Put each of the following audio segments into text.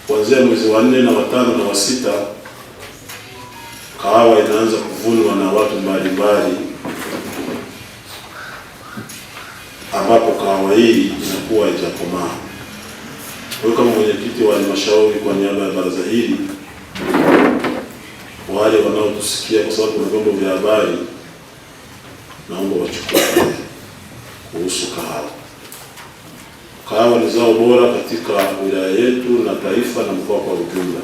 kuanzia mwezi wa 4 na wa 5 na wa 6 kahawa inaanza kuvunwa na watu mbalimbali, ambapo kahawa hii inakuwa haijakomaa. Kwa hiyo kama mwenyekiti wa halmashauri, kwa niaba ya baraza hili, wale wanaotusikia, kwa sababu kuna vyombo vya habari, naomba wachukue kuhusu kahawa. Kahawa ni zao bora katika wilaya yetu na taifa na mkoa kwa ujumla.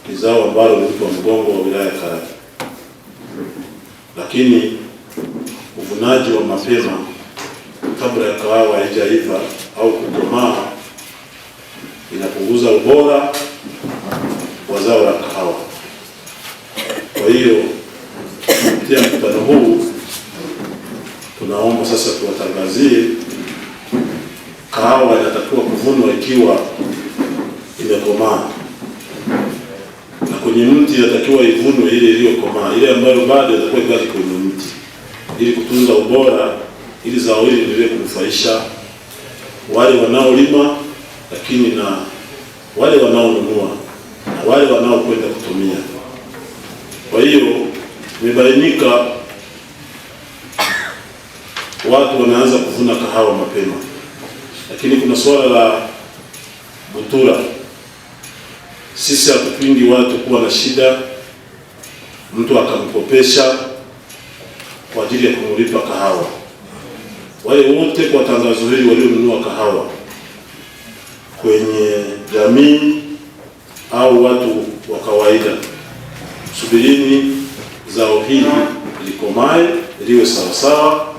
Ni zao ambalo ni uti wa mgongo wa wilaya ya Karagwe, lakini uvunaji wa mapema kabla ya kahawa haijaiva au kukomaa inapunguza ubora wa zao la kahawa. Kwa hiyo kupitia mkutano huu tunaomba sasa tuwatangazie kahawa inatakiwa kuvunwa ikiwa imekomaa, na kwenye mti inatakiwa ivunwe ile iliyokomaa, ile ambayo bado itakuwa ibaki kwenye mti, ili kutunza ubora, ili zao hili liendelee kunufaisha wale wanaolima, lakini na wale wanaonunua na wale wanaokwenda kutumia. Kwa hiyo imebainika watu wanaanza kuvuna kahawa mapema, lakini kuna swala la butura. Sisi hatupingi watu kuwa na shida, mtu akamkopesha kwa ajili ya kumlipa kahawa. Wale wote kwa tangazo hili walionunua kahawa kwenye jamii au watu wa kawaida, subirini zao hili likomae, liwe sawasawa,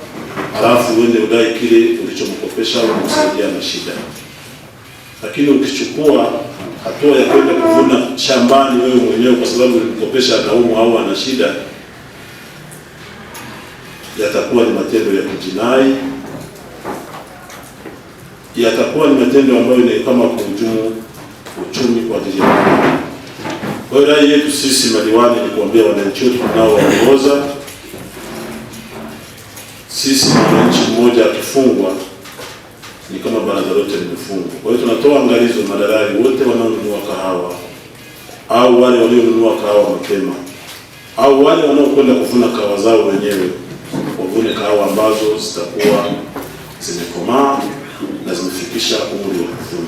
halafu uende udai kile ulichomkopesha au kumsaidia na shida. Lakini ukichukua hatua ya kwenda kuvuna shambani wewe mwenyewe kwa sababu ulimkopesha anaumwa au ana shida, yatakuwa ni matendo ya kujinai, yatakuwa ni matendo ambayo ni kama kuhujumu uchumi kwa ajili ya wananchi. Kwa hiyo rai yetu sisi madiwani ni kuambia wananchi wetu tunaowaongoza, sisi mwananchi mmoja akifungwa ni kama baraza lote limefungwa. Kwa hiyo tunatoa angalizo madalali wote wanaonunua kahawa au wale walionunua kahawa mapema au wale wanaokwenda kuvuna kahawa zao wenyewe, wavune kahawa ambazo zitakuwa zimekomaa na zimefikisha umri wa kuvuna.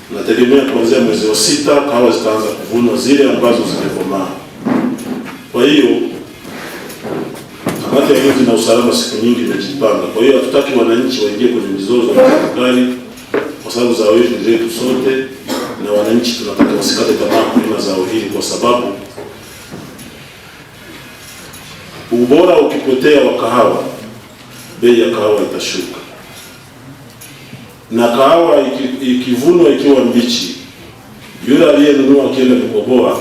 Tunategemea kuanzia mwezi wa 6 kahawa zitaanza kuvunwa zile ambazo zimekomaa. Kwa hiyo kamati ya ulinzi na usalama siku nyingi imejipanga. Kwa hiyo hatutaki wananchi waingie kwenye mizozo na serikali, kwa sababu zao hili ni letu sote, na wananchi tunataka wasikate tamaa kulima zao hili, kwa sababu ubora ukipotea wa kahawa, bei ya kahawa itashuka. Na kahawa ikivunwa ikiwa mbichi, yule aliyenunua akienda kukoboa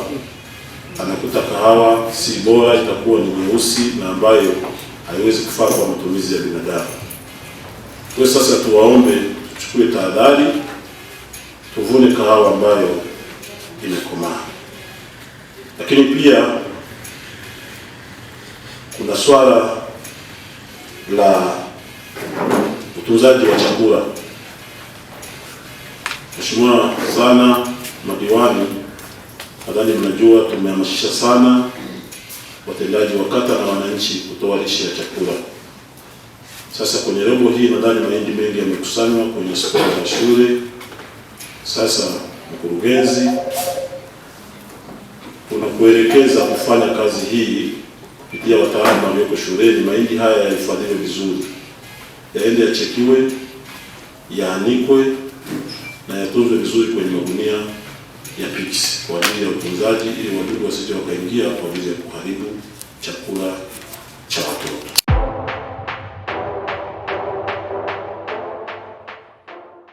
anakuta kahawa si bora, itakuwa ni nyeusi na ambayo haiwezi kufaa kwa matumizi ya binadamu. Kwa sasa tuwaombe tuchukue tahadhari, tuvune kahawa ambayo imekomaa. Lakini pia kuna swala la utunzaji wa chakula. Mheshimiwa sana madiwani, nadhani mnajua tumehamasisha sana watendaji wa kata na wananchi kutoa lishe ya chakula. Sasa kwenye robo hii nadhani mahindi mengi yamekusanywa kwenye soko za shule. Sasa mkurugenzi, tunakuelekeza kufanya kazi hii kupitia wataalamu walioko shuleni. Mahindi haya yahifadhiwe vizuri, yaende yachekiwe, yaanikwe na yatunzwe vizuri kwenye magunia ya PICS kwa ajili ya utunzaji, ili wadudu wasije wakaingia kwa ajili ya kuharibu chakula cha watoto.